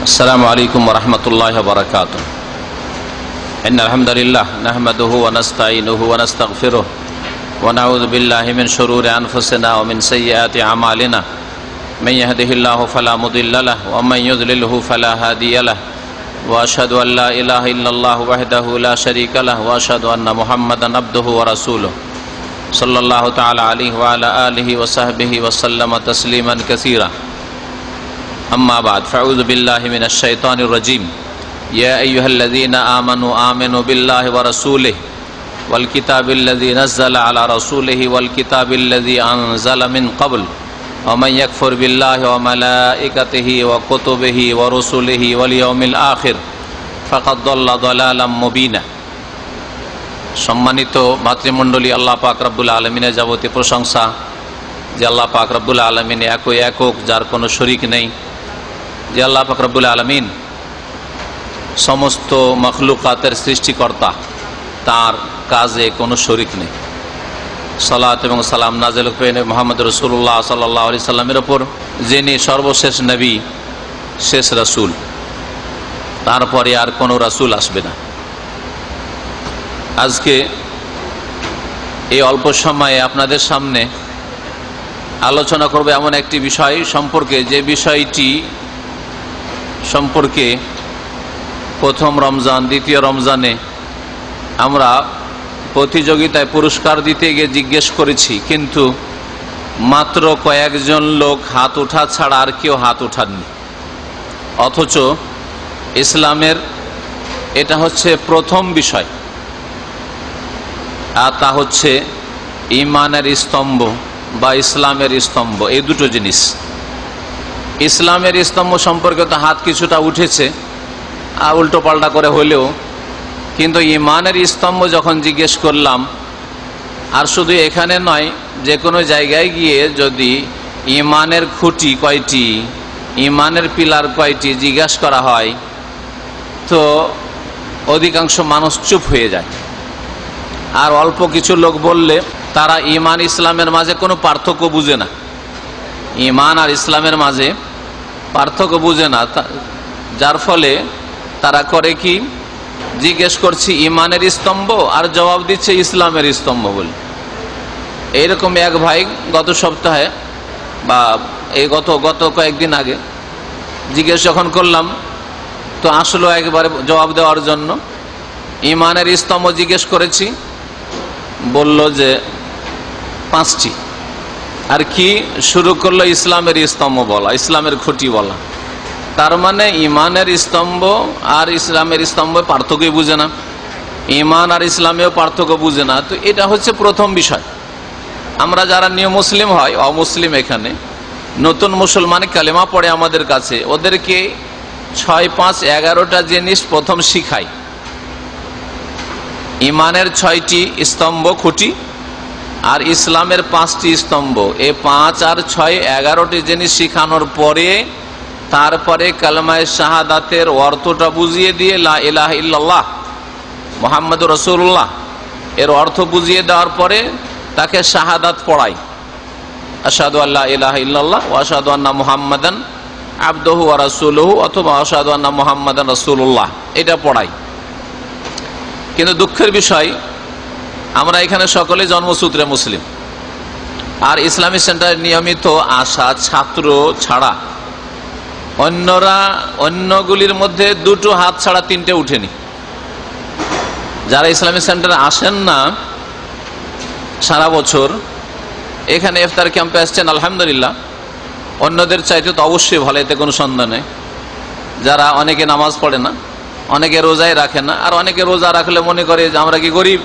السلام عليكم ورحمة الله وبركاته. إن الحمد لله نحمده ونستعينه ونستغفره ونعوذ بالله من شرور أنفسنا ومن سيئات أعمالنا من يهده الله فلا مضل له ومن يضلله فلا هادي له وأشهد أن لا إله إلا الله وحده لا شريك له وأشهد أن محمدا عبده ورسوله صلى الله تعالى عليه وعلى آله وصحبه وسلم تسليما كثيرا. أما بعد فأعوذ بالله من الشيطان الرجيم. يا أيها الذين آمنوا بالله ورسوله والكتاب الذي نزل على رسوله والكتاب الذي أنزل من قبل ومن يكفر بالله وملائكته وكتبه ورسله واليوم الآخر فقد ضل ضلالا مبينا. সম্মানিত মাতৃমণ্ডলী, আল্লাহ পাক রব্বুল আলামিনের যাবতীয় প্রশংসা, যে আল্লাহ পাক রব্বুল আলামিন একই একক, যার কোনো শরীক নেই। যে আল্লাহ পাক রব্বুল আলামিন সমস্ত মখলুকাতের সৃষ্টিকর্তা, তার কাজে কোনো শরীক নেই। সালাত এবং সালাম নাযিল করেন মুহাম্মদ রাসূলুল্লাহ সাল্লাল্লাহু আলাইহি সাল্লামের ওপর, যিনি সর্বশেষ নবী, শেষ রাসূল, তারপরে আর কোনো রাসূল আসবে না। আজকে এই অল্প সময়ে আপনাদের সামনে আলোচনা করব এমন একটি বিষয় সম্পর্কে, যে বিষয়টি সম্পর্কে প্রথম রমজান, দ্বিতীয় রমজানে আমরা প্রতিযোগিতায় পুরস্কার দিতে গিয়ে জিজ্ঞেস করেছি, কিন্তু মাত্র কয়েকজন লোক হাত ওঠা ছাড়া আর কেউ হাত ওঠাননি। অথচ ইসলামের এটা হচ্ছে প্রথম বিষয়, আর তা হচ্ছে ঈমানের স্তম্ভ বা ইসলামের স্তম্ভ। এই দুটো জিনিস। ইসলামের স্তম্ভ সম্পর্কে তো হাত কিছুটা উঠেছে উল্টো পাল্টা করে হলেও, কিন্তু ঈমানের স্তম্ভ যখন জিজ্ঞেস করলাম, আর শুধু এখানে নয়, যে কোনো জায়গায় গিয়ে যদি ঈমানের খুঁটি কয়টি, ঈমানের পিলার কয়টি জিজ্ঞাসা করা হয়, তো অধিকাংশ মানুষ চুপ হয়ে যায়। আর অল্প কিছু লোক বললে তারা ঈমান ইসলামের মাঝে কোনো পার্থক্য বুঝে না, ঈমান আর ইসলামের মাঝে পার্থক্য বুঝে না। যার ফলে তারা করে কি, জিজ্ঞেস করছি ঈমানের স্তম্ভ আর জবাব দিচ্ছে ইসলামের স্তম্ভ বলে। এইরকম এক ভাই গত সপ্তাহে বা এই গত কয়েকদিন আগে জিজ্ঞেস যখন করলাম, তো আসলো একবারে জবাব দেওয়ার জন্য। ঈমানের স্তম্ভ জিজ্ঞেস করেছি, বলল যে 5টি। আর কি শুরু করলো ইসলামের স্তম্ভ বলা, ইসলামের খুঁটি বলা। তার মানে ঈমানের স্তম্ভ আর ইসলামের স্তম্ভ পার্থক্যই বুঝে না, ঈমান আর ইসলামেও পার্থক্য বুঝে না। তো এটা হচ্ছে প্রথম বিষয়। আমরা যারা নিউ মুসলিম হয়, অমুসলিম, এখানে নতুন মুসলমান কালেমা পড়ে আমাদের কাছে, ওদেরকে 6, 5, 11টা জিনিস প্রথম শিখাই। ঈমানের 6টি স্তম্ভ খুঁটি আর ইসলামের 5টি স্তম্ভ। এই 5 আর 6, 11টি জিনিস শিখানোর পরে তারপরে কালেমায়ে শাহাদাতের অর্থটা বুঝিয়ে দিয়ে লা ইলাহা ইল্লাল্লাহ মুহাম্মাদুর রাসূলুল্লাহ এর অর্থ বুঝিয়ে দেওয়ার পরে তাকে শাহাদাত পড়াই, আশহাদু আল্লা ইলাহা ইল্লাল্লাহ ওয়া আশহাদু আন্না মুহাম্মাদান আবদুহু ওয়া রাসূলুহু, অথবা আশহাদু আন্না মুহাম্মাদান রাসূলুল্লাহ, এটা পড়াই। কিন্তু দুঃখের বিষয়, আমরা এখানে সকলে জন্মসূত্রে মুসলিম, আর ইসলামিক সেন্টারে নিয়মিত আসা ছাত্র ছাড়া অন্যগুলির মধ্যে 2টো হাত ছাড়া 3টে উঠেনি। যারা ইসলামিক সেন্টারে আসেন না সারা বছর, এখানে ইফতার ক্যাম্পে আসছেন, আলহামদুলিল্লাহ, অন্যদের চাইতে তো অবশ্যই ভালো, এতে কোনো সন্দেহ নেই। যারা অনেকে নামাজ পড়ে না, অনেকে রোজাই রাখে না, আর অনেকে রোজা রাখলে মনে করে যে আমরা কি গরিব,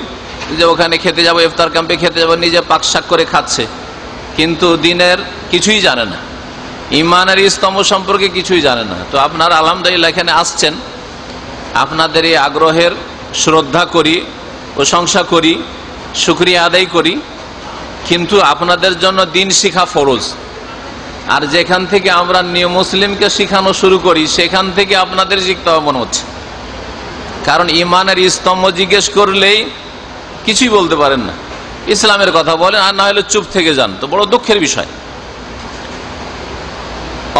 যে ওখানে খেতে যাব, ইফতার ক্যাম্পে খেতে যাব, নিজে পাকশাক করে খাচ্ছে, কিন্তু দিনের কিছুই জানে না, ঈমানের স্তম্ভ সম্পর্কে কিছুই জানে না। তো আপনারা আলহামদুলিল্লাহ এখানে আসছেন, আপনাদের এই আগ্রহের শ্রদ্ধা করি, প্রশংসা করি, শুকরিয়া আদায় করি, কিন্তু আপনাদের জন্য দিন শিখা ফরজ। আর যেখান থেকে আমরা নিউ মুসলিমকে শিখানো শুরু করি, সেখান থেকে আপনাদের শিখতে হবে মনে হচ্ছে। কারণ ঈমানের স্তম্ভ জিজ্ঞেস করলেই কিছুই বলতে পারেন না, ইসলামের কথা বলেন, আর না হলে চুপ থেকে যান। তো বড় দুঃখের বিষয়।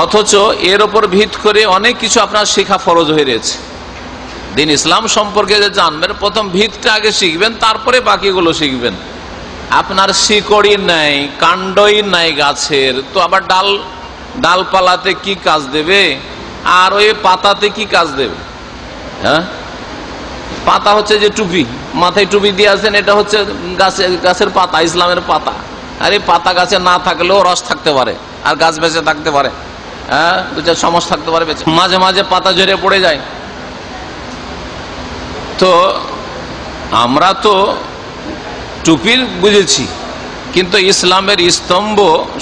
অথচ এর ওপর ভিত করে অনেক কিছু আপনার শেখা ফরজ হয়ে রয়েছে। দিন ইসলাম সম্পর্কে যে জানবেন, প্রথম ভিতটা আগে শিখবেন, তারপরে বাকিগুলো শিখবেন। আপনার শিকড়ই নাই, কাণ্ডই নাই গাছের, তো আবার ডালপালাতে কি কাজ দেবে, আর ওই পাতাতে কি কাজ দেবে? হ্যাঁ, পাতা হচ্ছে যে টুপি, মাথায় টুপি দিয়ে আছেন, এটা হচ্ছে গাছের পাতা, ইসলামের পাতা। আর এই পাতা গাছে না থাকলেও রস থাকতে পারে, আর গাছ বেঁচে থাকতে পারে। হ্যাঁ, দুটা সমস্যা থাকতে পারে বেঁচে, মাঝে মাঝে পাতা ঝরে পড়ে যায়। তো আমরা তো টুপির বুঝেছি, কিন্তু ইসলামের স্তম্ভ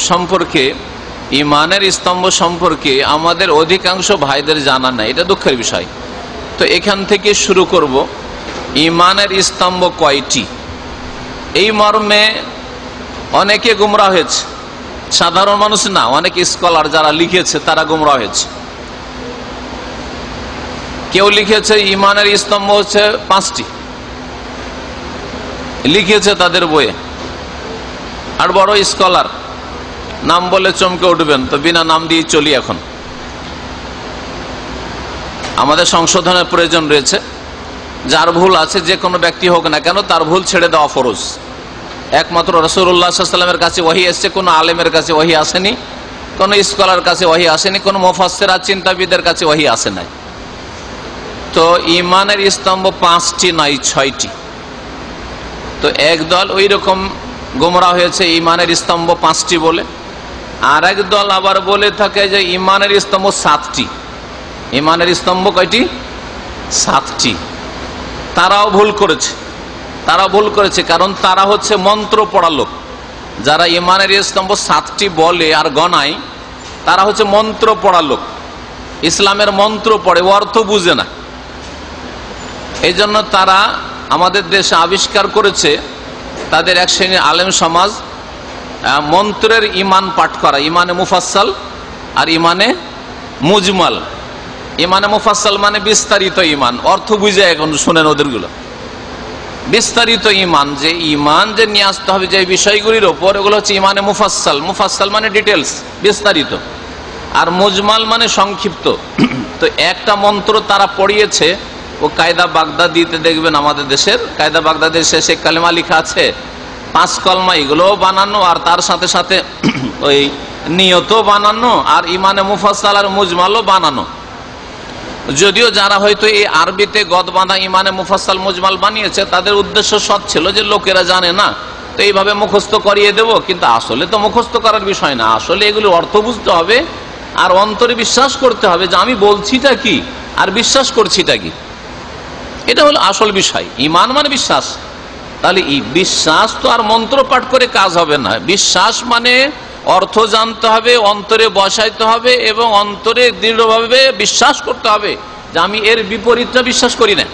সম্পর্কে, ইমানের স্তম্ভ সম্পর্কে আমাদের অধিকাংশ ভাইদের জানা নাই। এটা দুঃখের বিষয়। তো এখান থেকে শুরু করব, ইমানের স্তম্ভ কয়টি। এই মর্মে অনেকে গুমরাহ হয়েছে, সাধারণ মানুষ না, অনেক স্কলার যারা লিখেছে তারা গুমরাহ হয়েছে। কেউ লিখেছে ইমানের স্তম্ভ হচ্ছে 5টি, লিখেছে তাদের বইয়ে। আর বড় স্কলার, নাম বলে চমকে উঠবেন, তো বিনা নাম দিয়ে চলি। এখন আমাদের সংশোধনের প্রয়োজন রয়েছে। যার ভুল আছে, যে কোনো ব্যক্তি হোক না কেন, তার ভুল ছেড়ে দেওয়া ফরজ। একমাত্র রাসূলুল্লাহ সাল্লাল্লাহু আলাইহি ওয়াসাল্লামের কাছে ওহী এসেছে, কোনো আলেমের কাছে ওহী আসেনি, কোনো স্কলার কাছে ওহী আসেনি, কোনো মুফাসসির আর চিন্তাবিদের কাছে ওহী আসে নাই। তো ইমানের স্তম্ভ 5টি নয়, 6টি। তো একদল ওই রকম গোমরা হয়েছে ইমানের স্তম্ভ 5টি বলে, আর এক দল আবার বলে থাকে যে ইমানের স্তম্ভ 7টি। ইমানের স্তম্ভ কয়টি? 7টি। তারাও ভুল করেছে, কারণ তারা হচ্ছে মন্ত্র পড়া লোক। যারা ইমানের স্তম্ভ 7টি বলে আর গণায়, তারা হচ্ছে মন্ত্র পড়া লোক, ইসলামের মন্ত্র পড়ে, অর্থ বুঝে না। এই জন্য তারা আমাদের দেশে আবিষ্কার করেছে, তাদের এক শ্রেণীর আলেম সমাজ, মন্ত্রের ইমান পাঠ করা, ইমানে মুফাসসাল আর ইমানে মুজমাল। ইমানে মুফাসসাল মানে বিস্তারিত ইমান, অর্থ বুঝে। এখন শুনেন ওদেরগুলো, বিস্তারিত ইমান, যে ইমান যে নিয়ে আসতে হবে যে বিষয়গুলির ওপর, ওগুলো হচ্ছে ইমানে মুফাসসাল। মুফাসসাল মানে ডিটেলস, বিস্তারিত, আর মুজমাল মানে সংক্ষিপ্ত। তো একটা মন্ত্র তারা পড়িয়েছে, ও কায়দা বাগদাদিতে দেখবেন, আমাদের দেশের কায়দা বাগদাদের শেষে কালেমা লেখা আছে, 5 কলমা, এগুলোও বানানো, আর তার সাথে সাথে ওই নিয়তও বানানো, আর ইমানে মুফাসসাল আর মুজমালও বানানো। যদিও যারা হয়তো এই আরবিতে গদ বাঁধা ইমানে মুফাসসাল মুজমাল বানিয়েছে, তাদের উদ্দেশ্য সৎ ছিল যে লোকেরা জানে না, তো এইভাবে মুখস্থ করিয়ে দেব। কিন্তু আসলে তো মুখস্থ করার বিষয় না, আসলে এগুলোর অর্থ বুঝতে হবে, আর অন্তরে বিশ্বাস করতে হবে যে আমি বলছিটা কি আর বিশ্বাস করছিটা কি। এটা হলো আসল বিষয়। ইমান মানে বিশ্বাস। তাহলে এই বিশ্বাস তো আর মন্ত্র পাঠ করে কাজ হবে না। বিশ্বাস মানে অর্থ জানতে হবে, অন্তরে বসাইতে হবে, এবং অন্তরে দৃঢ়ভাবে বিশ্বাস করতে হবে যে আমি এর বিপরীতটা বিশ্বাস করি না।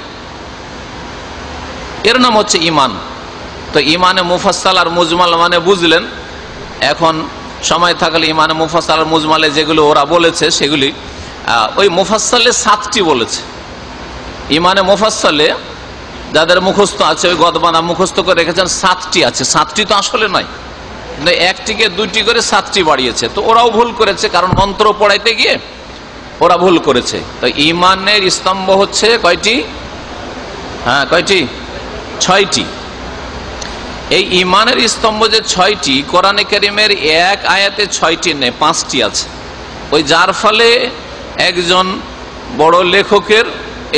এর নাম হচ্ছে ইমান। তো ইমানে মুফাসসাল আর মুজমাল মানে বুঝলেন। এখন সময় থাকলে ইমানে মুফাসসাল আর মুজমালে যেগুলো ওরা বলেছে, সেগুলি ওই মুফাসসালে 7টি বলেছে। ইমানে মুফাসসালে যাদের মুখস্থ আছে, ওই গদবানা মুখস্থ করে রেখেছেন, 7টি আছে। 7টি তো আসলে নয়, 1টিকে 2টি করে 7টি বাড়িয়েছে। তো ওরাও ভুল করেছে, কারণ মন্ত্র পড়াইতে গিয়ে ওরা ভুল করেছে। তো ইমানের স্তম্ভ হচ্ছে কয়টি? হ্যাঁ, কয়টি? 6টি। এই ইমানের স্তম্ভ যে 6টি, কোরআনে কারীমের এক আয়াতে 6টি নেই, 5টি আছে। ওই যার ফলে একজন বড় লেখকের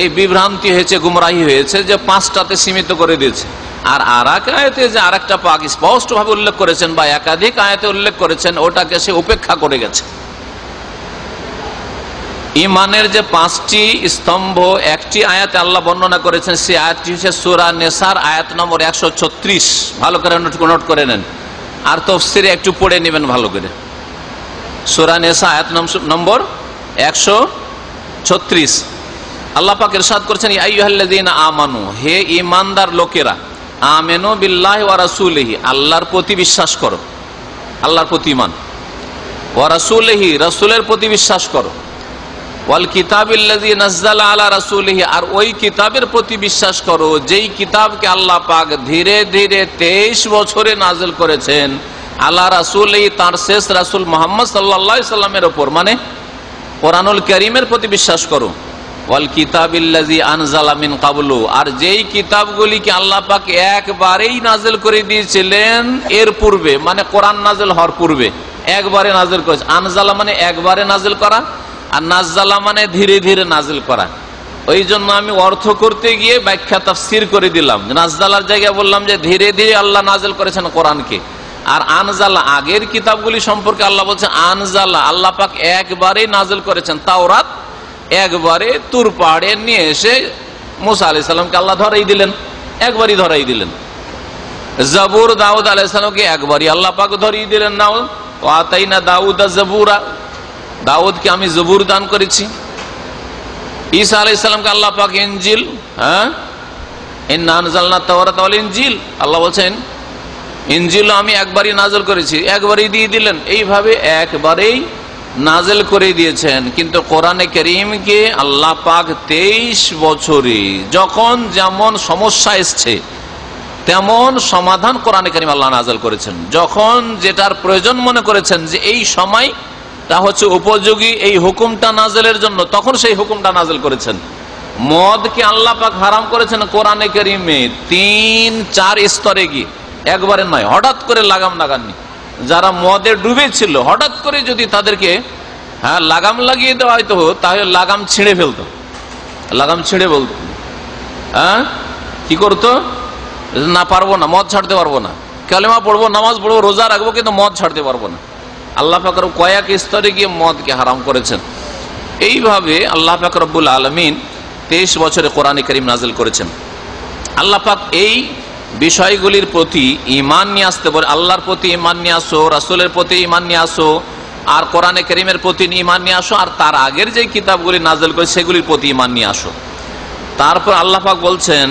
এই বিভ্রান্তি হয়েছে, গুমরাহি হয়েছে, যে 5টাতে সীমিত করে দিয়েছে। আর এক আয়াতে যে আরেকটা পাক স্পষ্ট ভাবে উল্লেখ করেছেন, বা একাধিক আয়াতে উল্লেখ করেছেন, ওটাকে সে উপেক্ষা করে গেছে। ইমানের যে 5টি স্তম্ভ, একটি আয়াতে আল্লাহ বর্ণনা করেছেন, সে আয়াতটি হচ্ছে সূরা নেসার আয়াত নম্বর 136। ভালো করে নোট করে নেন, আর তাফসীরে একটু পড়ে নেবেন ভালো করে। সূরা নেসা আয়াত নম্বর 136। আল্লাহ পাক ইরশাদ করেছেন, ইয়া আইয়ুহাল্লাযীনা আমানু, হে ঈমানদার লোকেরা, আমিনু বিল্লাহি ওয়া রাসূলিহি, আল্লাহর প্রতি বিশ্বাস করো, আল্লাহর প্রতি ঈমান, ওয়া রাসূলিহি, রাসূলের প্রতি বিশ্বাস করো, ওয়াল কিতাবিল্লাযী নাযালা আলা রাসূলিহি, আর ওই কিতাবের প্রতি বিশ্বাস করো যেই কিতাবকে আল্লাহ পাক ধীরে ধীরে 23 বছরে নাযিল করেছেন, আল্লাহ রাসূল, এই তার শেষ রাসূল মুহাম্মদ সাল্লাল্লাহু আলাইহি সাল্লামের উপর, মানে কোরআনুল কারীমের প্রতি বিশ্বাস করো। ওয়াল কিতাবিল্লাযী আনজালা মিন ক্বাবলু, আর যেই কিতাবগুলিকে আল্লাহ পাক একবারেই নাযিল করে দিয়েছিলেন এর পূর্বে, মানে কোরআন নাযিল হওয়ার পূর্বে একবারে নাযিল করেছে। আনজালা মানে একবারে নাযিল করা, আর নাজ্জালা মানে ধীরে ধীরে নাযিল করা। ওই জন্য আমি অর্থ করতে গিয়ে ব্যাখ্যা তাফসীর করে দিলাম। নাজ্জালার জায়গায় বললাম যে ধীরে ধীরে আল্লাহ নাযিল করেছেন কোরআনকে। আর আনজালা আগের কিতাবগুলি সম্পর্কে আল্লাহ বলছেন আনজালা, আল্লাহ পাক একবারেই নাযিল করেছেন। তাওরাত একবারে তুর পাহাড়ে নিয়ে এসে মুসা আলাইহিস সালামকে আল্লাহ ধরাই দিলেন, একবারই ধরাই দিলেন। জাবুর দাউদ আলাইহিস সালামকে একবারই আল্লাহ পাক ধরিয়ে দিলেন। নাও আতাইনা দাউদা জাবুরা, দাউদকে আমি জবুর দান করেছি। ঈসা আলাইহিস সালামকে আল্লাহ পাক ইনজিল, ইন্না আনজালনা তাওরাত ওয়াল ইনজিল, আল্লাহ বলেন ইনজিল আমি একবারই নাযিল করেছি, একবারই দিয়ে দিলেন। এইভাবে একবারেই নাযিল করে দিয়েছেন। কিন্তু কোরআনে কারীমকে আল্লাহ পাক 23 বছরে যখন যেমন সমস্যা এসছে তেমন সমাধান কোরআনে কারীম আল্লাহ নাযিল করেছেন। যখন যেটার প্রয়োজন মনে করেছেন যে এই সময় তা হচ্ছে উপযোগী এই হুকুমটা নাযিলের জন্য, তখন সেই হুকুমটা নাযিল করেছেন। মদকে আল্লাহ পাক হারাম করেছেন কোরআনে কারীমে 3-4 স্তরে গিয়ে, একবারে নয়। হঠাৎ করে লাগাম লাগাননি, যারা মদে ডুবে ছিল হঠাৎ করে যদি তাদেরকে লাগাম লাগিয়ে দেওয়া হয়তো, তাহলে লাগাম ছিঁড়ে ফেলতো, লাগাম ছিঁড়ে বলতো, কি করতো, না পারবো না, মদ ছাড়তে পারবো না, কালেমা পড়বো, নামাজ পড়বো, রোজা রাখবো, কিন্তু মদ ছাড়তে পারবো না। আল্লাহ পাক কয়েক স্তরে গিয়ে মদকে হারাম করেছেন। এইভাবে আল্লাহ পাক রব্বুল আলামিন 23 বছরে কোরআনে কারীম নাযিল করেছেন। আল্লাহ পাক এই বিষয়গুলির প্রতি ঈমান নিয়ে আসতে বলে, আল্লাহর প্রতি ঈমান নিয়ে আসো, রাসূলের প্রতি ঈমান নিয়ে আসো, আর কোরআনে কারীমের প্রতি ঈমান নিয়ে আসো, আর তার আগের যে কিতাবগুলি নাযিল করে সেগুলির প্রতি ঈমান নিয়ে আসো। তারপর আল্লাহ পাক বলছেন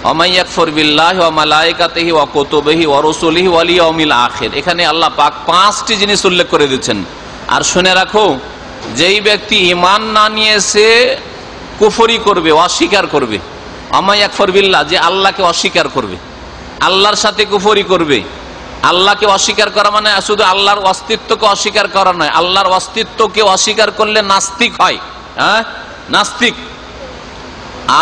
ওয়া ইয়াকফুর বিল্লাহি ওয়া মালাইকাতিহি ওয়া কুতুবিহি ওয়া রুসুলিহি ওয়াল ইয়াউমিল আখির। এখানে আল্লাহ পাক 5টি জিনিস উল্লেখ করে দিচ্ছেন। আর শুনে রাখো, যেই ব্যক্তি ঈমান না নিয়ে এসে কুফরি করবে, অস্বীকার করবে, ওয়া ইয়াকফুর বিল্লাহ, যে আল্লাহকে অস্বীকার করবে, আল্লাহর সাথে কুফরি করবে। আল্লাহকে অস্বীকার করা মানে শুধু আল্লাহর অস্তিত্বকে অস্বীকার করা নয়, আল্লাহর অস্তিত্বকে অস্বীকার করলে নাস্তিক হয়, নাস্তিক।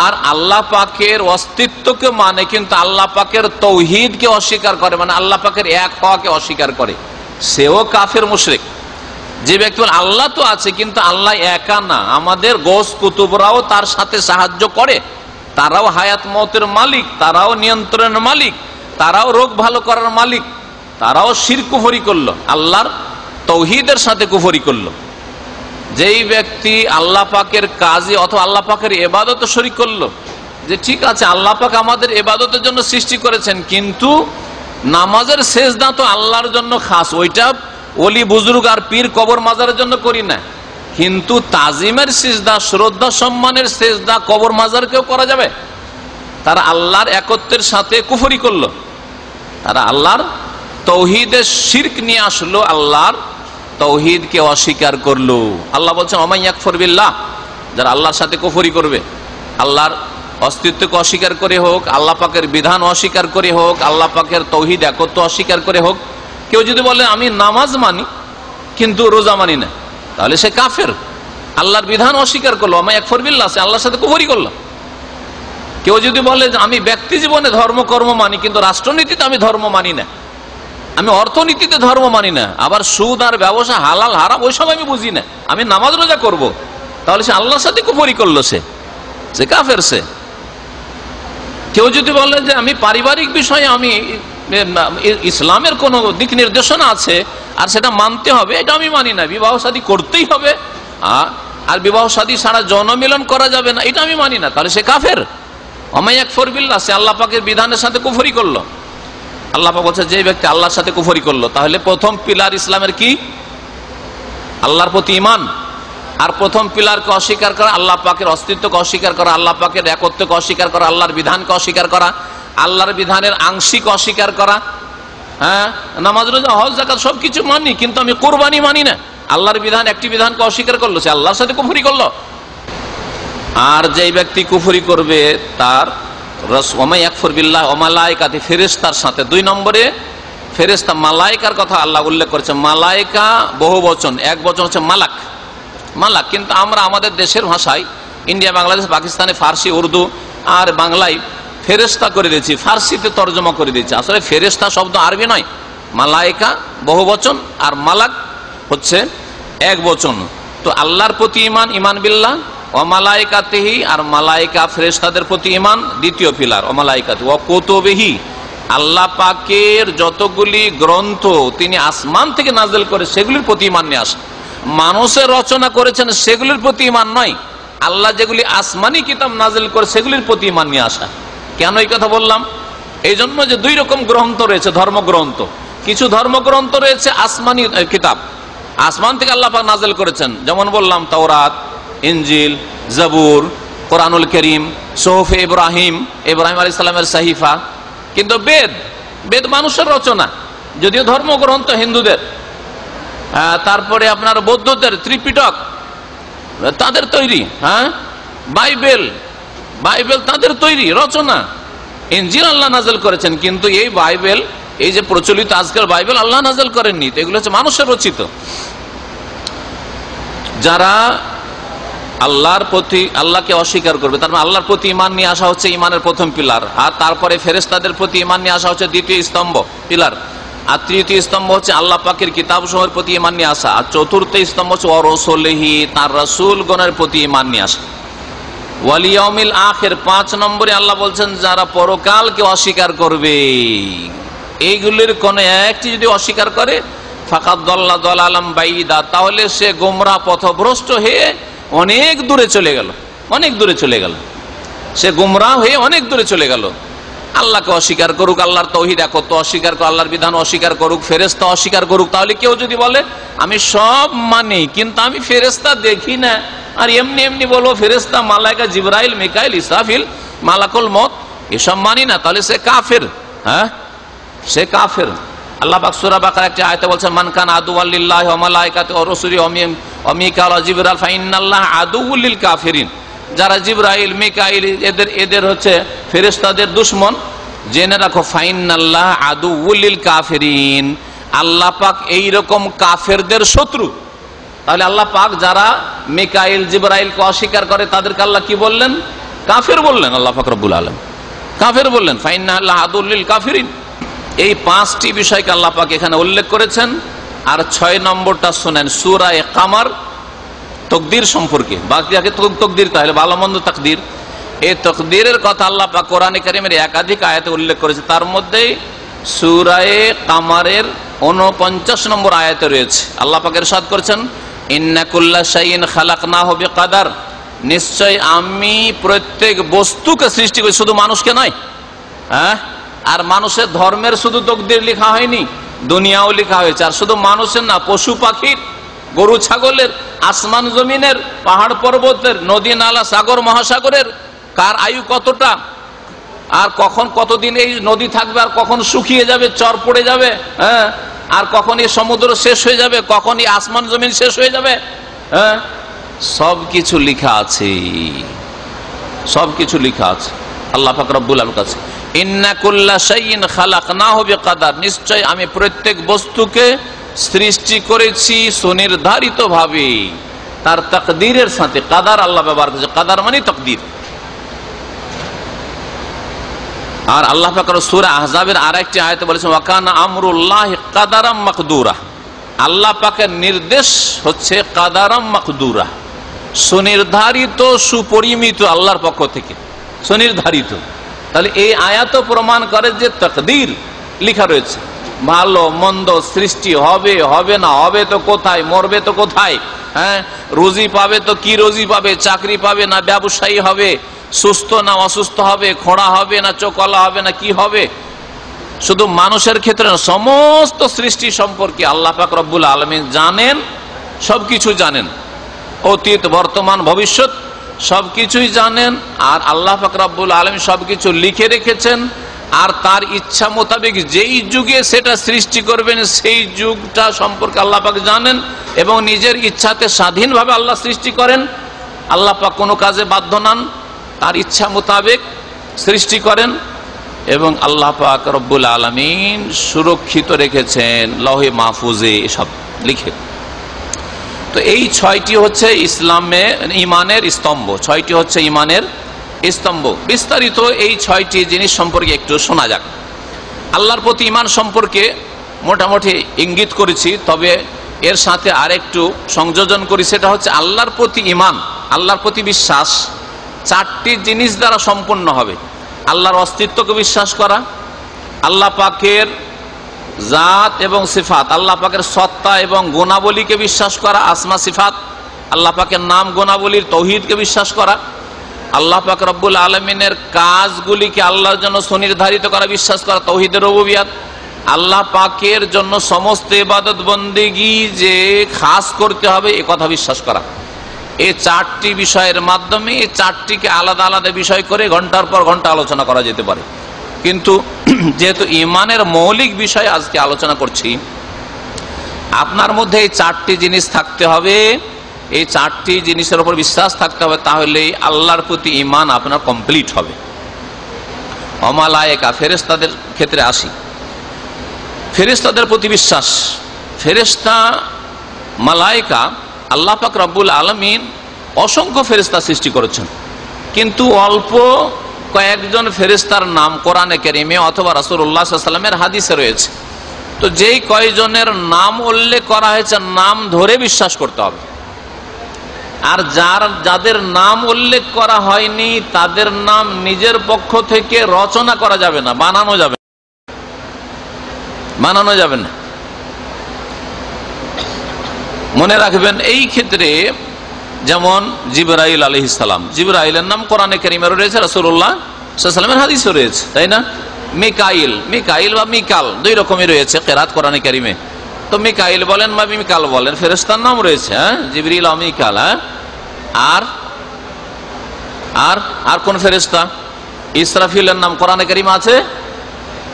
আর আল্লাহ পাকের অস্তিত্বকে মানে কিন্তু আল্লাহ পাকের তৌহিদকে অস্বীকার করে, মানে আল্লাহ পাকের এক হওয়াকে অস্বীকার করে, সেও কাফের মুশরিক। যে ব্যক্তি আল্লাহ তো আছে কিন্তু আল্লাহ একা না, আমাদের গোস কুতুবরাও তার সাথে সাহায্য করে, তারাও হায়াত মওতের মালিক, তারাও নিয়ন্ত্রণের মালিক, তারাও রোগ ভালো করার মালিক, তারাও শিরক কুফরি করলো, আল্লাহর তৌহিদের সাথে কুফরি করলো। যেই ব্যক্তি আল্লাহ পাকের কাজে অথবা আল্লাহ পাকের ইবাদতে শরীক করলো, যে ঠিক আছে আল্লাহ পাক আমাদের ইবাদতের জন্য সৃষ্টি করেছেন, কিন্তু নামাজের সেজদা তো আল্লাহর জন্য খাস, ওইটা ওলি বুজুর্গ আর পীর কবর মাজারের জন্য করি না, কিন্তু তাজিমের সিজদা, শ্রদ্ধা সম্মানের সিজদা কবর মাজারকেও করা যাবে। তারা আল্লাহর একত্বের সাথে কুফরি করলো, তারা আল্লাহর তৌহিদের শিরক নিয়ে আসলো, আল্লাহর তৌহিদকে অস্বীকার করলো। আল্লাহ বলছেন ওয়া মান ইয়াকফুর বিল্লাহ, যারা আল্লাহর সাথে কুফরি করবে, আল্লাহর অস্তিত্বকে অস্বীকার করে হোক, আল্লাহ পাকের বিধান অস্বীকার করে হোক, আল্লাহ পাকের তৌহিদ একত্ব অস্বীকার করে হোক। কেউ যদি বলে আমি নামাজ মানি কিন্তু রোজা মানি না, তাহলে সে কাফের, আল্লাহর বিধান অস্বীকার করলো, ওয়া মান ইয়াকফুর বিল্লাহ, সে আল্লাহর সাথে কুফরি করলো। কেউ যদি বলে যে আমি ব্যক্তি জীবনে ধর্মকর্ম মানি কিন্তু রাষ্ট্রনীতিতে আমি ধর্ম মানি না, আমি অর্থনীতিতে ধর্ম মানি না, আবার সুদ আর ব্যবসা হালাল হারাম ওইসব আমি বুঝি না, আমি নামাজ রোজা করব, তাহলে সে আল্লাহর সাথে কুফরি করলো, সে কাফের। সে কেউ যদি বলে যে আমি পারিবারিক বিষয়ে আমি ইসলামের কোন দিক নির্দেশনা আছে আর সেটা মানতে হবে, এটা আমি মানি না, বিবাহ শাদী করতেই হবে আর বিবাহ শাদী ছাড়া জনমিলন করা যাবে না, এটা আমি মানি না, তাহলে সে কাফের। ওয়া মান ইয়াকফুর বিল্লাহ, সে আল্লাহ পাকের বিধানের সাথে কুফরি করলো। আল্লাহ পাক বলছে যে ব্যক্তি আল্লাহর সাথে কুফরি করলো, তাহলে প্রথম পিলার ইসলামের কি? আল্লাহর প্রতি ঈমান। আর প্রথম পিলারকে অস্বীকার করা, আল্লাহ পাকের অস্তিত্বকে অস্বীকার করা, আল্লাহ পাকের একত্বকে অস্বীকার করা, আল্লাহর বিধানকে অস্বীকার করা, আল্লাহর বিধানের আংশিক অস্বীকার করা। নামাজ রোজা হজ যাকাত সবকিছু মানি কিন্তু আমি কুরবানি মানি না, আল্লাহর বিধান একটি বিধানকে অস্বীকার করলো, সে আল্লাহর সাথে কুফরি করলো। আর যেই ব্যক্তি কুফরি করবে তার ওয়া মান ইয়াকফুর বিল্লাহি ওয়া মালাইকাতিহি, ফেরেশতার সাথে, 2 নম্বরে ফেরেশতা মালাইকার কথা আল্লাহ উল্লেখ করেছে। মালাইকা বহু বচন, এক বচন হচ্ছে মালাক। মালাক কিন্তু আমরা আমাদের দেশের ভাষায় ইন্ডিয়া, বাংলাদেশ, পাকিস্তানে ফার্সি, উর্দু আর বাংলায় ফেরেশতা করে দিয়েছি, ফার্সিতে তর্জমা করে দিয়েছি। আসলে ফেরেশতা শব্দ আরবি নয়, মালাইকা বহু বচন আর মালাক হচ্ছে এক বচন। তো আল্লাহর প্রতি ইমান, ইমান বিল্লাহ ও মালাইকাতিহি, আর মালাইকা ফেরেশতাদের প্রতি ইমান দ্বিতীয় পিলার। ও মালাইকাতি ও কুতুবিহি, আল্লাহ পাকের যতগুলি গ্রন্থ তিনি আসমান থেকে নাযিল করে সেগুলির প্রতি ইমান নিয়ে আসে। মানুষের রচনা করেছেন সেগুলির প্রতি ইমান নয়, আল্লাহ যেগুলি আসমানি কিতাব নাযিল করে সেগুলির প্রতি ইমান নিয়ে আসা। কেন এই কথা বললাম? এই জন্য যে দুই রকম গ্রন্থ রয়েছে, ধর্মগ্রন্থ। কিছু ধর্মগ্রন্থ রয়েছে আসমানি কিতাব, আসমান থেকে আল্লাহ পাক নাযিল করেছেন, যেমন বললাম তাওরাত, ইনজিল, জাবুর, কোরআনুল করিম, সুহুফে ইব্রাহিম, ইব্রাহিম আলাইহিস সালামের সাহিফা। কিন্তু বেদ, বেদ মানুষের রচনা, যদিও ধর্মগ্রন্থ হিন্দুদের। তারপরে আপনার বৌদ্ধদের ত্রিপিটক তাদের তৈরি, বাইবেল, বাইবেল তাদের তৈরি রচনা। ইনজিল আল্লাহ নাযিল করেছেন, কিন্তু এই বাইবেল, এই যে প্রচলিত আজকের বাইবেল আল্লাহ নাযিল করেননি, তো এগুলো হচ্ছে মানুষের রচিত। যারা আল্লাহর প্রতি, আল্লাহকে অস্বীকার করবে, তার মানে আল্লাহর প্রতি ইমান নিয়ে আসা হচ্ছে ইমানের প্রথম পিলার, আর তারপরে ফেরেশতাদের প্রতি ইমান নিয়ে আসা হচ্ছে দ্বিতীয় স্তম্ভ পিলার, আর তৃতীয় স্তম্ভ হচ্ছে আল্লাহ পাকের কিতাবসমূহের প্রতি ইমান নিয়ে আসা, আর চতুর্থ স্তম্ভ হচ্ছে ওয়া রাসূলিহি, তার রাসূলগণের প্রতি ইমান নিয়ে আসা। ওয়াল ইয়াউমিল আখির, 5 নম্বরে আল্লাহ বলছেন যারা পরকালকে অস্বীকার করবে, এইগুলির কোন একটি যদি অস্বীকার করে ফাকাদ দাল্লা দালালাম বাইদা, তাহলে সে গোমরাহ পথভ্রষ্ট হয়ে অনেক দূরে চলে গেল, অনেক দূরে চলে গেল, সে গোমরাহ হয়ে অনেক দূরে চলে গেল। আল্লাহকে অস্বীকার করুক, আল্লাহর তৌহিদ একত্ব অস্বীকার করুক, আল্লাহর বিধান অস্বীকার করুক, ফেরেশতা অস্বীকার করুক, তাহলে কেউ যদি বলে আমি সব মানি কিন্তু আমি ফেরেশতা দেখি না, আর এমনি এমনি বলবো ফেরেশতা, মালাইকা, জিবরাইল, মিকাইল, ইসরাফিল, মালাকুল মউত এসব মানি না, তাহলে সে কাফের। সে কাফের। আল্লাহ পাক সূরা বাকারা একটা আয়াতে বলছেন মান কানা আদুওয়াল লিল্লাহি ওয়া মালাইকাতিহি ওয়া রাসূলিহি ওয়া মিকাইল ওয়া জিবরাইল ফাইন্নাল্লাহা আদুউল লিল কাফিরিন। যারা জিবরাইল, মিকাইল এদের হচ্ছে ফেরেশতাদের দুশমন, জেনে রাখো ফাইন্নাল্লাহা আদুউল লিল কাফিরিন, আল্লাহ পাক এই রকম কাফেরদের শত্রু। তাহলে আল্লাহ পাক যারা মিকাইল, জিবরাইলকে অস্বীকার করে তাদেরকে আল্লাহ কি বললেন? কাফের বললেন। আল্লাহ পাক রব্বুল আলামিন কাফের বললেন, ফাইন্নাল্লাহা আদুউল লিল কাফিরিন। এই 5টি বিষয়কে আল্লাহ পাক এখানে উল্লেখ করেছেন। আর 6 নম্বরটা শুনেন, সূরা কামার, তকদির সম্পর্কে। বাকি আগে তকদির, তাহলে ভালো মন্দ তাকদির, এই তকদিরের কথা আল্লাহ পাক কোরআনে কারীমের একাধিক আয়াতে উল্লেখ করেছে। তার মধ্যে সূরা কামারের 49 নম্বর আয়াতে রয়েছে। আল্লাহ পাক ইরশাদ করেছেন ইন্না কুল্লা শাইইন খালাকনাহু বিকাদার, নিশ্চয় আমি প্রত্যেক বস্তুকে সৃষ্টি করি, শুধু মানুষকে নয়। আর মানুষের ধর্মের শুধু তকদির লেখা হয়নি, দুনিয়াও লেখা হয়েছে। আর শুধু মানুষের না, পশু পাখির, গরু ছাগলের, আসমান জমিনের, পাহাড় পর্বতের, নদী নালা, সাগর মহাসাগরের, কার আয়ু কতটা, আর কখন কতদিন এই নদী থাকবে, আর কখন শুকিয়ে যাবে, চর পড়ে যাবে, আর কখন এই সমুদ্র শেষ হয়ে যাবে, কখন এই আসমান জমিন শেষ হয়ে যাবে, সব কিছু লেখা আছে, সব কিছু লেখা আছে আল্লাহ পাক রব্বুল আলামিনের কাছে। ইন্না কুল্লা শাইইন খালাকনাহু বিকাদার, নিশ্চয় আমি প্রত্যেক বস্তুকে সৃষ্টি করেছি সুনির্ধারিত ভাবে, তার তাকদীরের সাথে। কাদার আল্লাহ ব্যবহার করেছে, কাদার মানে তাকদীর। আর আল্লাহ পাক সূরা আহজাবের আরেকটি আয়াতে বলেছেন ওয়া কানা আমরুল্লাহি কাদারাম মাকদুরা, আল্লাহ পাকের নির্দেশ হচ্ছে কাদারাম মাকদুরা, সুনির্ধারিত, সুপরিমিত, আল্লাহর পক্ষ থেকে সুনির্ধারিত। তাহলে এই আয়াত প্রমাণ করে যে তাকদীর লেখা রয়েছে, ভালো মন্দ সৃষ্টি হবে, হবে না, হবে তো কোথায়, মরবে তো কোথায়, রুজি পাবে তো কি রুজি পাবে, চাকরি পাবে না ব্যবসায়ী হবে, সুস্থ না অসুস্থ হবে, খোঁড়া হবে না চোখলা হবে না কি হবে, শুধু মানুষের ক্ষেত্রে না, সমস্ত সৃষ্টি সম্পর্কে আল্লাহ পাক রব্বুল আলামিন জানেন, সবকিছু জানেন, অতীত বর্তমান ভবিষ্যৎ সবকিছুই জানেন। আর আল্লাহ পাক রব্বুল আলামিন সবকিছু লিখে রেখেছেন, আর তার ইচ্ছা মোতাবেক যেই যুগে সেটা সৃষ্টি করবেন সেই যুগটা সম্পর্কে আল্লাহ পাক জানেন, এবং নিজের ইচ্ছাতে স্বাধীনভাবে আল্লাহ সৃষ্টি করেন। আল্লাহ পাক কোনো কাজে বাধ্য নন, তার ইচ্ছা মোতাবেক সৃষ্টি করেন। এবং আল্লাহ পাক রব্বুল আলামিন সুরক্ষিত রেখেছেন লৌহে মাহফুজে এসব লিখে। তো এই 6টি হচ্ছে ইমানের স্তম্ভ, 6টি হচ্ছে ইমানের স্তম্ভ। বিস্তারিত এই 6টি জিনিস সম্পর্কে একটু শোনা যাক। আল্লাহর প্রতি ইমান সম্পর্কে মোটামুটি ইঙ্গিত করেছি, তবে এর সাথে আরেকটু সংযোজন করি, সেটা হচ্ছে আল্লাহর প্রতি ইমান, আল্লাহর প্রতি বিশ্বাস 4টি জিনিস দ্বারা সম্পন্ন হবে। আল্লাহর অস্তিত্বকে বিশ্বাস করা, আল্লাহ পাকের জাত এবং সিফাত, আল্লাহ পাকের সত্তা এবং গুণাবলীকে বিশ্বাস করা, আসমা সিফাত, আল্লাহ পাকের নাম গুণাবলীর তৌহিদকে বিশ্বাস করা, আল্লাহ পাক রব্বুল আলামিনের কাজগুলিকে আল্লাহর জন্য সুনির্ধারিত করা, বিশ্বাস করা, তৌহিদের রুবুবিয়ত, আল্লাহ পাকের জন্য সমস্ত ইবাদত বন্দেগী যে খাস করতে হবে এ কথা বিশ্বাস করা। এই 4টি বিষয়ের মাধ্যমে এই 4টিকে আলাদা আলাদা বিষয় করে ঘন্টার পর ঘন্টা আলোচনা করা যেতে পারে, কিন্তু যেহেতু ইমানের মৌলিক বিষয় আজকে আলোচনা করছি, আপনার মধ্যে এই 4টি জিনিস থাকতে হবে, এই 4টি জিনিসের উপর বিশ্বাস থাকতে হবে, তাহলেই আল্লাহর প্রতি ইমান আপনার কমপ্লিট হবে। মালায়েকা, ফেরেশতাদের ক্ষেত্রে আসি। ফেরেশতাদের প্রতি বিশ্বাস, ফেরেশতা মালায়েকা, আল্লাহ পাক রব্বুল আলামিন অসংখ্য ফেরেশতা সৃষ্টি করেছেন, কিন্তু অল্প কয়েকজন ফেরেশতার নাম কোরআনে কারিমে অথবা রাসূলুল্লাহ সাল্লাল্লাহু আলাইহি ওয়াসাল্লামের হাদিসে রয়েছে। তো যেই কয়জনের নাম উল্লেখ করা হয়েছে নাম ধরে বিশ্বাস করতে হবে, আর যাদের নাম উল্লেখ করা হয়নি তাদের নাম নিজের পক্ষ থেকে রচনা করা যাবে না, বানানো যাবে না। মনে রাখবেন এই ক্ষেত্রে যেমন জিবরাইল আলাইহিস সালাম, জিবরাইলের নাম কোরআনে কারিমে রয়েছে, রাসূলুল্লাহ সাল্লাল্লাহু আলাইহি ওয়াসাল্লামের হাদিসে রয়েছে, তাই না? মিকাইল বা মিকাল 2 রকমই রয়েছে কিরাত কোরআনে কারিমে। তো মিকাইল বলেন বা মিকাল বলেন, ফেরেশতার নাম রয়েছে, জিবরিল ও মিকাল। আর কোন ফেরেশতা? ইসরাফিলের নাম কোরআনে কারিমে আছে?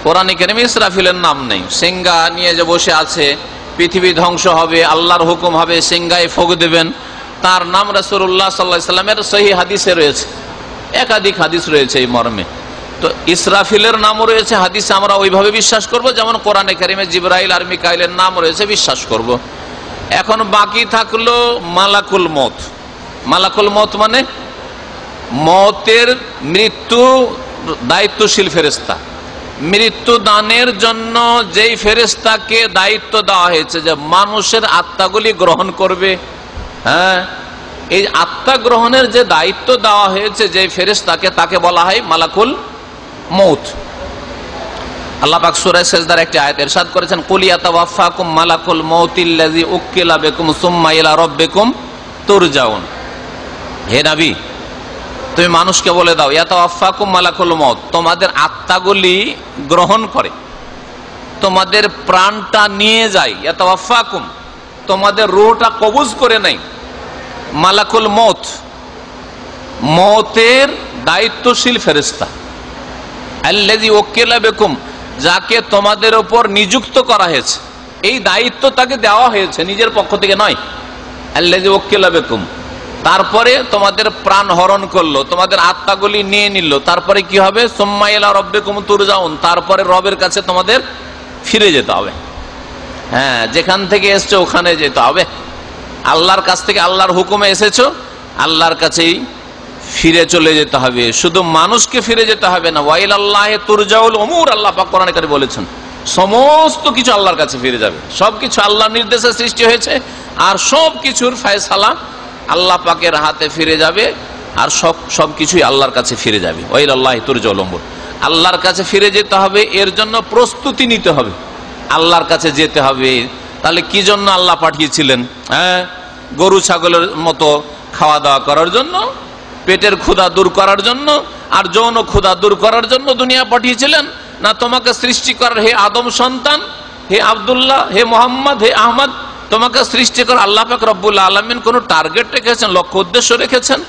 কোরআনে কারিমে ইসরাফিলের নাম নেই। সিংহা নিয়ে যে বসে আছে, পৃথিবী ধ্বংস হবে, আল্লাহর হুকুম হবে, সিংহায় ফোক দেবেন, তার নাম রাসূলুল্লাহ সাল্লাল্লাহু আলাইহি ওয়াসাল্লামের সহিহ হাদিসে রয়েছে, একাধিক হাদিস রয়েছে এই মর্মে। তো ইসরাফিলের নামও রয়েছে হাদিসে, আমরা ওইভাবে বিশ্বাস করব যেমন কোরআনে কারিমে জিবরাইল আর মিকাইলের নাম রয়েছে, বিশ্বাস করব। এখন বাকি থাকলো মালাকুল মউত। মালাকুল মউত মানে মওতের মৃত্যু দায়িত্বশীল ফেরেশতা, মৃত্যু দানের জন্য যেই ফেরেশতাকে দায়িত্ব দেওয়া হয়েছে যে মানুষের আত্মাগুলি গ্রহণ করবে, এই আত্মা গ্রহণের যে দায়িত্ব দেওয়া হয়েছে যে ফেরেশতাকে, তাকে বলা হয় মালাকুল মউত। আল্লাহ পাক সূরা সাজদার একটি আয়াত ইরশাদ করেছেন, কুল ইয়াতাওয়াফাকুম মালাকুল মউতিল্লাযী উক্কিলা বিকুম সুম্মা ইলা রাব্বিকুম তুরজাউন। হে নবী, তুমি মানুষকে বলে দাও, ইয়াতাওয়াফাকুম মালাকুল মউত, তোমাদের আত্মাগুলি গ্রহণ করে, তোমাদের প্রাণটা নিয়ে যায়। ইয়াতাওয়াফাকুম, তোমাদের রূহটা কবজ করে নেয়। মালাকুল মউত, মওতের দায়িত্বশীল ফেরেশতা। আল্লাযী উক্কিলা বিকুম, যাকে তোমাদের উপর নিযুক্ত করা হয়েছে, এই দায়িত্ব তাকে দেওয়া হয়েছে, নিজের পক্ষ থেকে নয়। আল্লাযী উক্কিলা বিকুম, তারপরে তোমাদের প্রাণ হরণ করলো, তোমাদের আত্মাগুলি নিয়ে নিল, তারপরে কি হবে? সুম্মা ইলা রাব্বিকুম তুরজাউন, তারপরে রবের কাছে তোমাদের ফিরে যেতে হবে। যেখান থেকে এসছো ওখানে যেতে হবে, আল্লাহর কাছ থেকে, আল্লাহর হুকুমে এসেছো, আল্লাহর কাছেই ফিরে চলে যেতে হবে। শুধু মানুষকে ফিরে যেতে হবে না, ওয়াইলাল্লাহি তুরজাউল উমুর, আল্লাহ পাক কোরআনে কারিমে বলেছেন সমস্ত কিছু আল্লাহর কাছে ফিরে যাবে। সবকিছু আল্লাহর নির্দেশে সৃষ্টি হয়েছে, আর সব কিছুর ফয়সালা আল্লাহ পাকের হাতে ফিরে যাবে, আর সবকিছুই আল্লাহর কাছে ফিরে যাবে। ওয়াইলাল্লাহি তুরজাউল উমুর, আল্লাহর কাছে ফিরে যেতে হবে, এর জন্য প্রস্তুতি নিতে হবে, আল্লাহর কাছে যেতে হবে। তাহলে কি জন্য আল্লাহ পাঠিয়েছিলেন? গরু ছাগলের মতো খাওয়া দাওয়া করার জন্য, পেটের ক্ষুধা দূর করার জন্য, আর যৌন ক্ষুধা দূর করার জন্য দুনিয়া পাঠিয়েছিলেন? না তোমাকে সৃষ্টি করার, হে আদম সন্তান, হে আব্দুল্লাহ, হে মোহাম্মদ, হে আহমদ, তোমাকে সৃষ্টি করার আল্লাহ পাক রব্বুল আলামিন কোন টার্গেট রেখেছেন, লক্ষ্য উদ্দেশ্য রেখেছেন?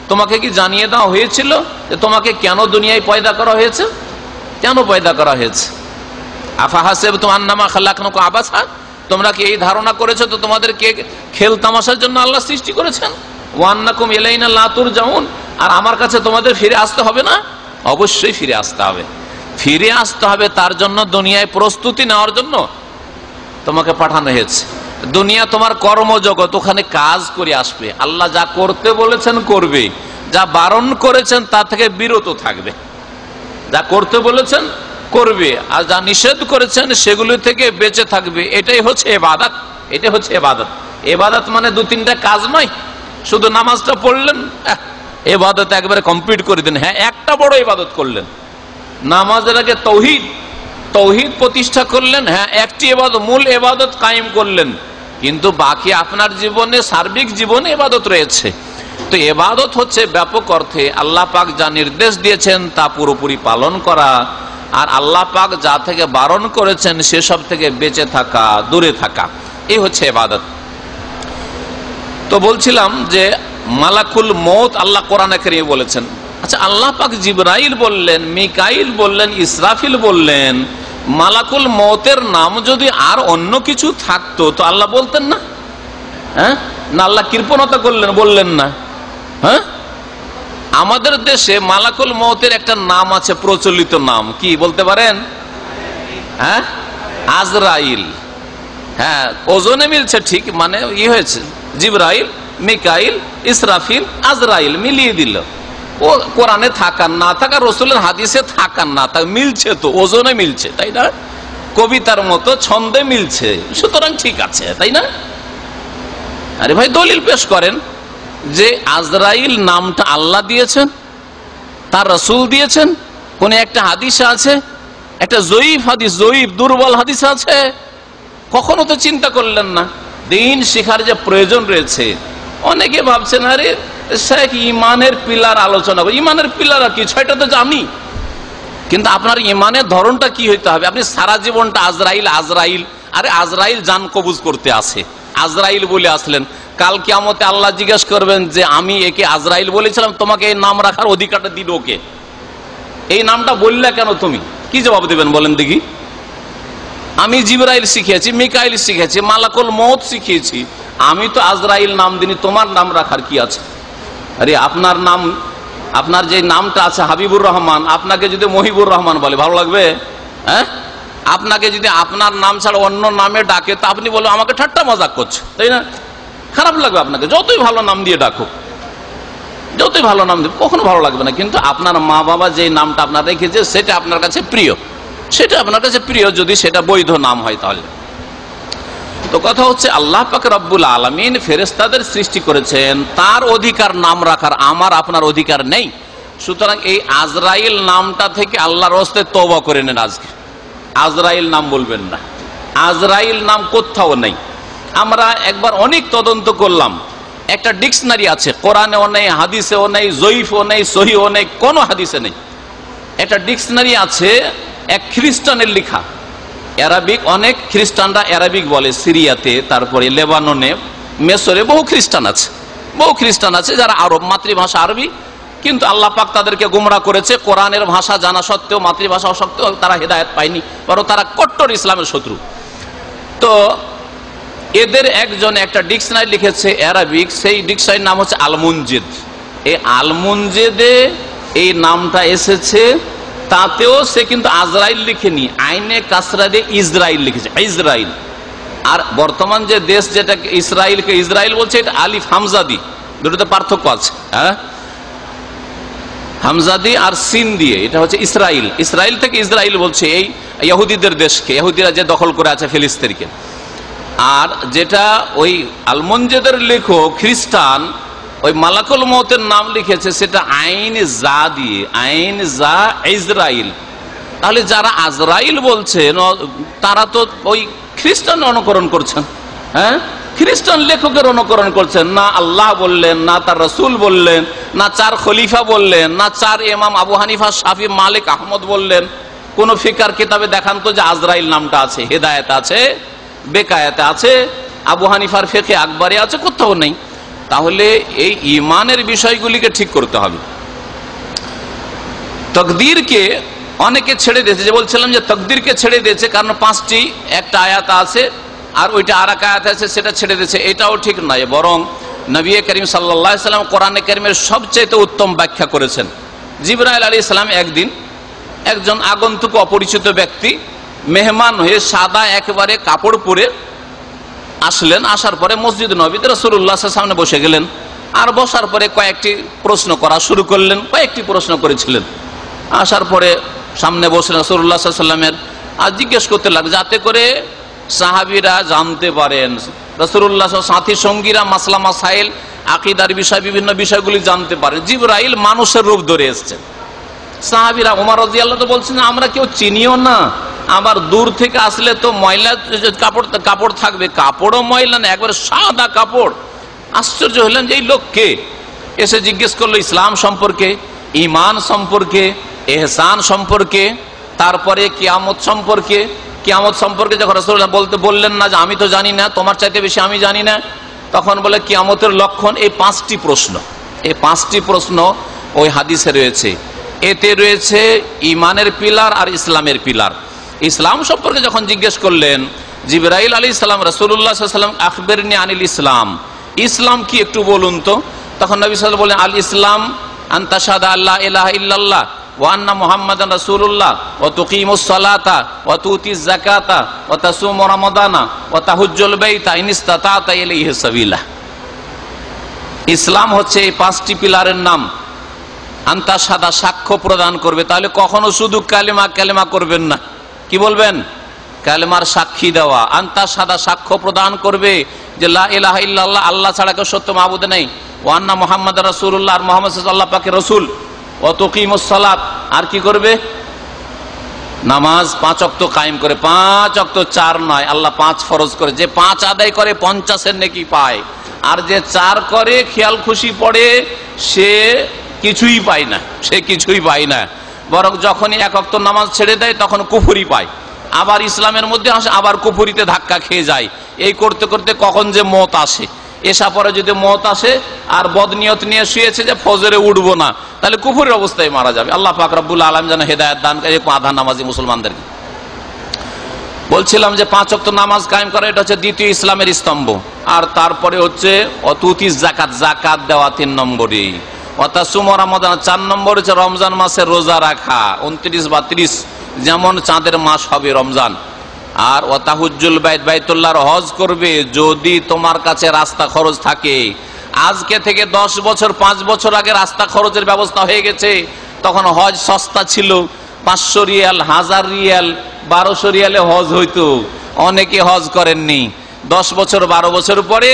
তোমাকে কি জানিয়ে দেওয়া হয়েছিল যে তোমাকে কেন দুনিয়ায় পয়দা করা হয়েছে? কেন পয়দা করা হয়েছে? আফাহাসিবতুম আন্নামা খালাকনাকুম আবাসা, তোমরা কি এই ধারণা করেছো তো তোমাদেরকে খেল তামাশার জন্য আল্লাহ সৃষ্টি করেছেন? ওয়া আন্নাকুম ইলাইনা লা তুরজাউন, আর আমার কাছে তোমাদের ফিরে আসতে হবে না? অবশ্যই ফিরে আসতে হবে। ফিরে আসতে হবে, তার জন্য দুনিয়ায় প্রস্তুতি নেওয়ার জন্য তোমাকে পাঠানো হয়েছে। দুনিয়া তোমার কর্মজগৎ, ওখানে কাজ করে আসবে। আল্লাহ যা করতে বলেছেন করবে, যা বারণ করেছেন তা থেকে বিরত থাকবে। যা করতে বলেছেন করবে, আর যা নিষেধ করেছেন সেগুলো থেকে বেঁচে থাকবে। এটাই হচ্ছে ইবাদত। এটা হচ্ছে ইবাদত। ইবাদত মানে দু তিনটা কাজ নয়, শুধু নামাজটা পড়লেন, ইবাদত একবারে কমপ্লিট করে দেন। হ্যাঁ, একটা বড় ইবাদত করলেন, নামাজের আগে তৌহিদ প্রতিষ্ঠা করলেন। হ্যাঁ, একটি ইবাদত, মূল ইবাদত কায়েম করলেন, কিন্তু বাকি আপনার জীবনে, সার্বিক জীবনে ইবাদত রয়েছে। তো ইবাদত হচ্ছে ব্যাপক অর্থে আল্লাহ পাক যা নির্দেশ দিয়েছেন তা পুরোপুরি পালন করা, আর আল্লাহ পাক যা থেকে বারণ করেছেন সেসব থেকে বেঁচে থাকা, দূরে থাকা, এই হচ্ছে ইবাদত। তো বলছিলাম যে মালাকুল মউত আল্লাহ কোরআনে কারীমে বলেছেন। আচ্ছা, আল্লাহ পাক জিবরাইল বললেন, মিকাইল বললেন, ইসরাফিল বললেন, মালাকুল মউতের নাম যদি আর অন্য কিছু থাকতো তো আল্লাহ বলতেন না? হ্যাঁ, না আল্লাহ কৃপণতা করলেন, বললেন না? হ্যাঁ, আমাদের দেশে মালাকুল মউতের একটা নাম আছে, প্রচলিত নাম, কি বলতে পারেন? হ্যাঁ, আজরাইল। হ্যাঁ, ওজনে মিলছে ঠিক, মানে হয়েছে জিবরাইল, মিকাইল, ইসরাফিল, আজরাইল মিলিয়ে দিল। ও কোরআনে থাকার না থাকা, রসুলের হাদিসে থাকার না থাকা, মিলছে তো, ওজনে মিলছে, তাই না? কবিতার মতো ছন্দে মিলছে, সুতরাং ঠিক আছে, তাই না? আরে ভাই, দলিল পেশ করেন যে আজরাইল নামটা আল্লাহ দিয়েছেন, তার রসুল দিয়েছেন। কোন একটা হাদিসে আছে? একটা জয়ীফ হাদিস, জয়ীফ দুর্বল হাদিস আছে? কখনো তো চিন্তা করলেন না। দিন শিখার যে প্রয়োজন রয়েছে, অনেকে ভাবছেন আরে শেখ ইমানের পিলার আলোচনা, ইমানের পিলার কি, ছয়টা তো জানি, কিন্তু আপনার ইমানের ধরনটা কি হইতে হবে? আপনি সারা জীবনটা আজরাইল আজরাইল, আরে আজরাইল জান কবুজ করতে আসে, আজরাইল বলে আসলেন, কাল কিয়ামতে আল্লাহ জিজ্ঞেস করবেন যে আমি একে আজরাইল বলেছিলাম, তোমাকে এই নাম রাখার অধিকারটা দিল ওকে, এই নামটা বললে কেন তুমি? কি জবাব দেবেন বলেন দেখি? আমি জিবরাইল শিখিয়েছি, মিকাইল শিখিয়েছি, মালাকুল মউত শিখিয়েছি, আমি তো আজরাইল নাম দিনি, তোমার নাম রাখার কি আছে? আরে আপনার নাম, আপনার যে নামটা আছে হাবিবুর রহমান, আপনাকে যদি মহিবুর রহমান বলে ভালো লাগবে? হ্যাঁ, আপনাকে যদি আপনার নাম ছাড়া অন্য নামে ডাকে তা আপনি বলবেন আমাকে ঠাট্টা মজাক করছে, তাই না? খারাপ লাগবে আপনাকে, যতই ভালো নাম দিয়ে ডাকো, যতই ভালো নাম দেবে, কখনো ভালো লাগবে না। কিন্তু আপনার মা বাবা যে নামটা আপনার রেখেছে সেটা আপনার কাছে প্রিয়, সেটা আপনার কাছে প্রিয়, যদি সেটা বৈধ নাম হয় তাহলে। তো কথা হচ্ছে আল্লাহ পাক রব্বুল আলামিন ফেরেশতাদের সৃষ্টি করেছেন, তার অধিকার নাম রাখার আমার আপনার অধিকার নেই। সুতরাং এই আজরাইল নামটা থেকে আল্লাহর হস্তে তওবা করে নেন, আজকে আজরাইল নাম বলবেন না। আজরাইল নাম কোথাও নেই। আমরা একবার অনেক তদন্ত করলাম, একটা ডিকশনারি আছে, কোরআনেও নেই, হাদিসেও নেই, জয়ীফও নেই, সহিও নেই, কোনো হাদিসে নেই। একটা ডিকশনারি আছে এক খ্রিস্টানের লেখা, অ্যারাবিক, অনেক খ্রিস্টানরা অ্যারাবিক বলে, সিরিয়াতে, তারপরে লেবাননে, মেসরে বহু খ্রিস্টান আছে, বহু খ্রিস্টান আছে যারা আরব, মাতৃভাষা আরবি, কিন্তু আল্লাহ পাক তাদেরকে গুমরা করেছে। কোরআনের ভাষা জানা সত্ত্বেও, মাতৃভাষা সত্ত্বেও তারা হেদায়েত পায়নি, বরং তারা কট্টর ইসলামের শত্রু। তো এদের একজন একটা ডিকশনারি লিখেছে অ্যারাবিক, সেই ডিকশনারির নাম হচ্ছে আল-মুনজিদ। এই আল-মুনজিদে এই নামটা এসেছে, তাতেও সে কিন্তু আজরাইল লিখেনি, আইনে কাসরা দিয়ে ইসরাইল লিখেছে, ইসরাইল। আর বর্তমান যে দেশ, যেটা ইসরাইলকে ইসরাইল বলছে, এটা আলিফ হামজাদি, দুটোতে পার্থক্য আছে। হ্যাঁ, হামজাদি আর সিন দিয়ে, এটা হচ্ছে ইসরাইল। ইসরাইল থেকে ইসরাইল বলছে এই ইহুদিদের দেশকে, ইহুদিরা যে দখল করে আছে ফিলিস্তিনকে। আর যেটা ওই আল-মুনজিদের লেখক খ্রিস্টান, ওই মালাকুল মউতের নাম লিখেছে সেটা আইন জা দিয়ে, আইন জা ইসরাইল। তাহলে যারা আজরাইল বলছেন তারা তো ওই খ্রিস্টান অনুকরণ করছেন। হ্যাঁ, খ্রিস্টান লেখকের অনুকরণ করছেন না। আল্লাহ বললেন না, তার রসুল বললেন না, চার খলিফা বললেন না, চার ইমাম আবু হানিফা, শাফি, মালিক, আহমদ বললেন। কোন ফিকার কিতাবে দেখান তো যে আজরাইল নামটা আছে, হেদায়েত আছে, বেকায়েতে আছে, আবু হানিফার ফিকহে আকবরে আছে, কোথাও নেই। তাহলে এই ইমানের বিষয়গুলিকে ঠিক করতে হবে। তকদিরকে অনেকে ছেড়ে দিয়েছে, যে বলছিলাম যে তকদিরকে ছেড়ে দিয়েছে কারণ পাঁচটি একটা আয়াত আছে আর ওইটা আর এক আয়াত আছে, সেটা ছেড়ে দিয়েছে, এটাও ঠিক নয়। বরং নবী করিম সাল্লাল্লাহু আলাইহি ওয়াসাল্লাম কোরআনে কারীমের সবচেয়ে উত্তম ব্যাখ্যা করেছেন। জিবরাইল আলাইহিস সালাম একদিন একজন আগন্তুক অপরিচিত ব্যক্তি মেহমান হয়ে সাদা একেবারে কাপড় পরে আসলেন। আসার পরে মসজিদ নববীতে রাসূলুল্লাহ সামনে বসে গেলেন, আর বসার পরে কয়েকটি প্রশ্ন করা শুরু করলেন। কয়েকটি প্রশ্ন করেছিলেন। আসার পরে সামনে বসলেন রাসূলুল্লাহ সাল্লাল্লাহু আলাইহি ওয়াসাল্লামের, আর জিজ্ঞেস করতে লাগলেন যাতে করে সাহাবীরা জানতে পারেন, রাসূলুল্লাহ সাথী সঙ্গীরা মাসলা মাসাইল আকীদার বিষয় বিভিন্ন বিষয়গুলি জানতে পারেন। জিবরাইল মানুষের রূপ ধরে এসেছেন। সাহাবীরা ওমর রাদিয়াল্লাহু আনহু বলছেন আমরা কেউ চিনিও না, আবার দূর থেকে আসলে তো ময়লা কাপড় থাকবে, কাপড়ও ময়লা না, একবারে সাদা কাপড়। আশ্চর্য হলেন যে এই লোক কে? এসে জিজ্ঞেস করলো ইসলাম সম্পর্কে, ঈমান সম্পর্কে, ইহসান সম্পর্কে, তারপরে কিয়ামত সম্পর্কে। কিয়ামত সম্পর্কে যখন রাসূলুল্লাহ বললেন না যে আমি তো জানি না, তোমার চাইতে বেশি আমি জানি না, তখন বলে কিয়ামতের লক্ষণ। এই 5টি প্রশ্ন, এই 5টি প্রশ্ন ওই হাদিসে রয়েছে। এতে রয়েছে ঈমানের পিলার আর ইসলামের পিলার। ইসলাম সম্পর্কে যখন জিজ্ঞেস করলেন জিবরাইল আলাইহিস সালাম রাসূলুল্লাহ সাল্লাল্লাহু আলাইহি ওয়াসাল্লাম, আখবিরনি আনিল ইসলাম, ইসলাম কি একটু বলুন তো। তখন নবী সাল্লাল্লাহু আলাইহি ওয়াসাল্লাম বলেন আল ইসলাম আন তাশহাদা আল্লা ইলাহা ইল্লাল্লাহ ওয়া আন্না মুহাম্মাদান রাসূলুল্লাহ ওয়া তুকিমুস সালাতা ওয়া তুতিজ যাকাতা ওয়া তাসুমু রমাদানা ওয়া তাহুজ্জুল বাইতা ইন ইসতাতা'তা ইলাইহি সাবিলা। ইসলাম হচ্ছে এই 5টি পিলারের নাম। আন্তা সাদা সাক্ষ্য প্রদান করবে, তাহলে কখনো শুধু কালেমা করবেন না, কি বলবেন? কালেমার সাক্ষী দেওয়া। আন্তা সাদা সাক্ষ্য প্রদান করবে যে লা ইলাহা ইল্লাল্লাহ, আল্লাহ ছাড়া কেউ সত্য মাবুদ নেই, ওয়া আন্না মুহাম্মাদার রাসূলুল্লাহ, আর মুহাম্মদ সাল্লাল্লাহু আলাইহি ওয়া সাল্লাম আল্লাহ পাকের রাসূল, ওয়া তুকিমুস সালাত, আর কি করবে? নামাজ 5 ওয়াক্ত কায়েম করে। 5 ওয়াক্ত 4 নয়, আল্লাহ 5 ফরজ করে। যে 5 আদায় করে 50-এর নেকি পায়, আর যে 4 করে খেয়াল খুশি পড়ে সে কিছুই পায় না, সে কিছুই পায় না। বরং যখনই 1 ওয়াক্ত নামাজ ছেড়ে দেয় তখন কুফরি পায়, আবার ইসলামের মধ্যে আসে, আবার কুফরিতে ধাক্কা খেয়ে যায়। এই করতে করতে কখন যে মওত আসে, এসা পরে যদি মওত আসে আর বদনিয়ত নিয়ে শুয়েছে যে ফজরে উঠবো না, তাহলে কুফরের অবস্থায় মারা যাবে। আল্লাহ পাক রব্বুল আলামিন যেন হেদায়েত দান করে আধা নামাজি মুসলমানদেরকে। বলছিলাম যে 5 ওয়াক্ত নামাজ কায়েম করা, এটা হচ্ছে দ্বিতীয় ইসলামের স্তম্ভ। আর তারপরে হচ্ছে অতুতিস যাকাত, যাকাত দেওয়া 3 নম্বরে। ওয়াতাসুমু রমাদান 4 নম্বর হচ্ছে রমজান মাসের রোজা রাখা 29 বা 30, যেমন চাঁদের মাস হবে রমজান। আর ওয়াতাহুজ্জুল বাইত, বাইতুল্লাহর হজ করবে যদি তোমার কাছে রাস্তা খরচ থাকে। আজকে থেকে 10 বছর 5 বছর আগে রাস্তা খরচের ব্যবস্থা হয়ে গেছে। তখন হজ সস্তা ছিল, 500 রিয়াল, 1000 রিয়াল, 1200 রিয়ালে হজ হইতো। অনেকে হজ করেননি। 10 বছর 12 বছর পরে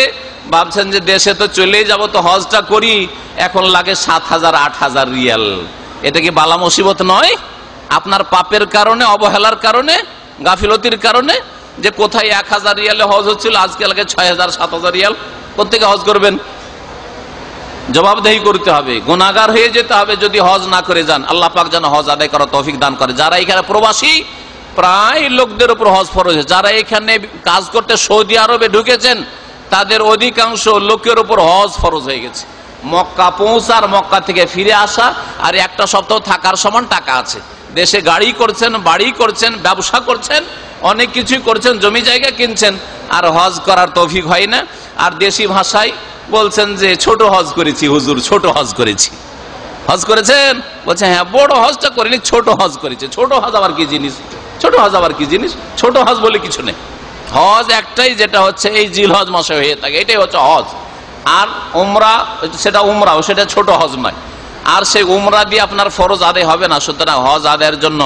ভাবছেন যে দেশে তো চলেই যাব, তো হজটা করি, এখন লাগে 7000 8000 রিয়াল। এটা কি বালা মুসিবত নয়? আপনার পাপের কারণে, অবহেলার কারণে, গাফিলতির কারণে, যে কোথায় 1000 রিয়ালে হজ হচ্ছিল আজকে লাগে 6000 7000 রিয়াল। কোত্থেকে হজ করবেন? জবাবদেহি করতে হবে, গুনাহগার হয়ে যেতে হবে যদি হজ না করে যান। আল্লাহ পাক যেন হজ আদায় করার তৌফিক দান করে। যারা এখানে প্রবাসী, প্রায় লোকদের উপর হজ ফরজ। যারা এখানে কাজ করতে সৌদি আরবে ঢুকেছেন তাদের অধিকাংশ লোকের উপর হজ ফরজ হয়ে গেছে। মক্কা পৌঁছার, মক্কা থেকে ফিরে আসা, আর 1 সপ্তাহ থাকার সমান টাকা আছে। দেশে গাড়ি করছেন, বাড়ি করছেন, ব্যবসা করছেন, অনেক কিছুই করছেন, জমি জায়গা কিনছেন, আর হজ করার তৌফিক হয় না। আর দেশি ভাষায় বলছেন যে ছোট হজ করেছি হুজুর, ছোট হজ করেছি। হজ করেছেন? বলছে হ্যাঁ, বড় হজটা করিনি, ছোট হজ করেছে। ছোট হজ আবার কি জিনিস? ছোট হজ আবার কি জিনিস? ছোট হজ বলে কিছু নেই। হজ একটাই, যেটা হচ্ছে এই জিলহজ মাসে হয়ে থাকে, এটাই হচ্ছে হজ। আর উমরা, সেটা উমরাও, সেটা ছোট হজ নয়। আর সেই উমরা দিয়ে আপনার ফরজ আদায় হবে না। সুতরাং হজ আদায়ের জন্য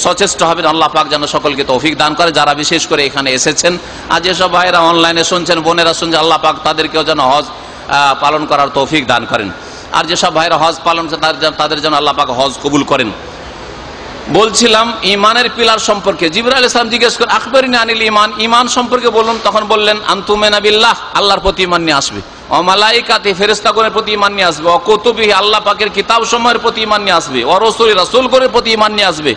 সচেষ্ট হবেন। আল্লাহ পাক যেন সকলকে তৌফিক দান করে, যারা বিশেষ করে এখানে এসেছেন। আর যেসব ভাইয়েরা অনলাইনে শুনছেন, বোনেরা শুনছেন, আল্লাহ পাক তাদেরকেও যেন হজ পালন করার তৌফিক দান করেন। আর যেসব ভাইয়েরা হজ পালন করেন তাদের যেন আল্লাহ পাক হজ কবুল করেন। বলছিলাম ঈমানের পিলার সম্পর্কে। জিবরাইল আলাইহিস সালাম জিজ্ঞেস করেন আখবিরনি আনিল ঈমান, ঈমান সম্পর্কে বলুন। তখন বললেন আনতুমিনা বিল্লাহ, আল্লাহর প্রতি ঈমান নিয়ে আসবে, ও মালাইকাতি, ফেরেশতাগণের প্রতি ঈমান নিয়ে আসবে, ও কুতুবিহি, আল্লাহ পাকের কিতাব সমূহের প্রতি ঈমান নিয়ে আসবে, ও রাসূলি, রাসূলগণের প্রতি ঈমান নিয়ে আসবে,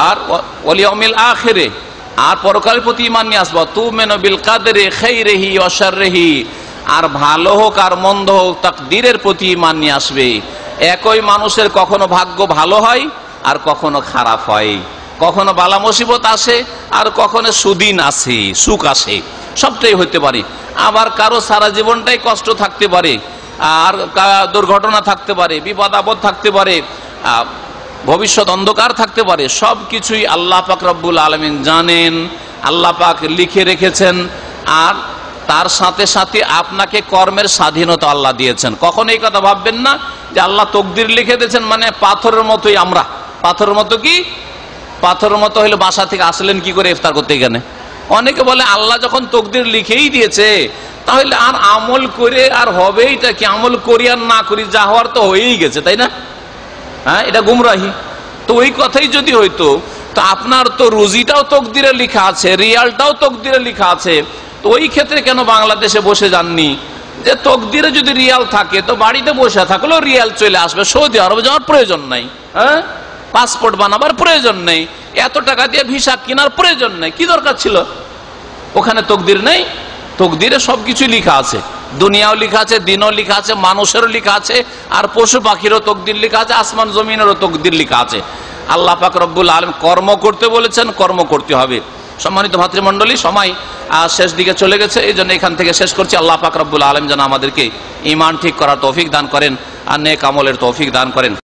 আর ওয়াল ইয়াউমিল আখিরে, আর পরকালের প্রতি ঈমান নিয়ে আসবে, তুমিনু বিল কাদরি খাইরিহি ওয়া শাররিহি, আর ভালো হোক আর মন্দ হোক তাকদীরের প্রতি ঈমান নিয়ে আসবে। একই মানুষের কখনো ভাগ্য ভালো হয় আর কখনো খারাপ হয়, কখনো বালা মুসিবত আসে আর কখনো সুদিন আসে, সুখ আসে, সবটাই হতে পারে। আবার কারো সারা জীবনটাই কষ্ট থাকতে পারে, আর দুর্ঘটনা থাকতে পারে, বিপদ আপদ থাকতে পারে, ভবিষ্যৎ অন্ধকার থাকতে পারে, সব কিছুই আল্লাহ পাক রব্বুল আলামিন জানেন, আল্লাহ পাক লিখে রেখেছেন। আর তার সাথে সাথে আপনাকে কর্মের স্বাধীনতা আল্লাহ দিয়েছেন। কখন এই কথা ভাববেন না যে আল্লাহ তকদির লিখে দিয়েছেন মানে পাথরের মতোই আমরা। পাথরের মতো কি? পাথরের মতো হলে বাসা থেকে আসলেন কি করে ইফতার করতে এখানে? অনেকে বলে আল্লাহ যখন তকদির লিখেই দিয়েছে তাহলে আর আমল করে আর হবেইটা কি? আমল করি আর না করি যা হওয়ার তো হয়েই গেছে, তাই না? হ্যাঁ, এটা গুমরাহি। তো ওই কথাই যদি হইতো তো আপনার তো রুজিটাও তকদিরে লেখা আছে, রিয়ালটাও তকদিরে লেখা আছে, তো ওই ক্ষেত্রে কেন বাংলাদেশে বসে যাননি? যে তকদিরে যদি রিয়াল থাকে তো বাড়িতে বসে থাকলেও রিয়াল চলে আসবে, সৌদি আরবে যাওয়ার প্রয়োজন নাই, হ্যাঁ, পাসপোর্ট বানাবার প্রয়োজন নেই, এত টাকা দিয়ে ভিসা কেনার প্রয়োজন নেই, কি দরকার ছিল? ওখানে তকদির নেই? তকদিরে সবকিছু লেখা আছে, দুনিয়াও লেখা আছে, দিনও লেখা আছে, মানুষেরও লেখা আছে, আর পশু পাখিরও তকদির লেখা আছে, আসমান জমিনেরও তকদির লেখা আছে। আল্লাহ পাক রব্বুল আলামিন কর্ম করতে বলেছেন, কর্ম করতে হবে। সম্মানিত ভাতৃমণ্ডলী, সময় শেষ দিকে চলে গেছে, এই জন্য এখান থেকে শেষ করছি। আল্লাহ পাক রব্বুল আলামিন যেন আমাদেরকে ঈমান ঠিক করার তৌফিক দান করেন আর নেক আমলের তৌফিক দান করেন।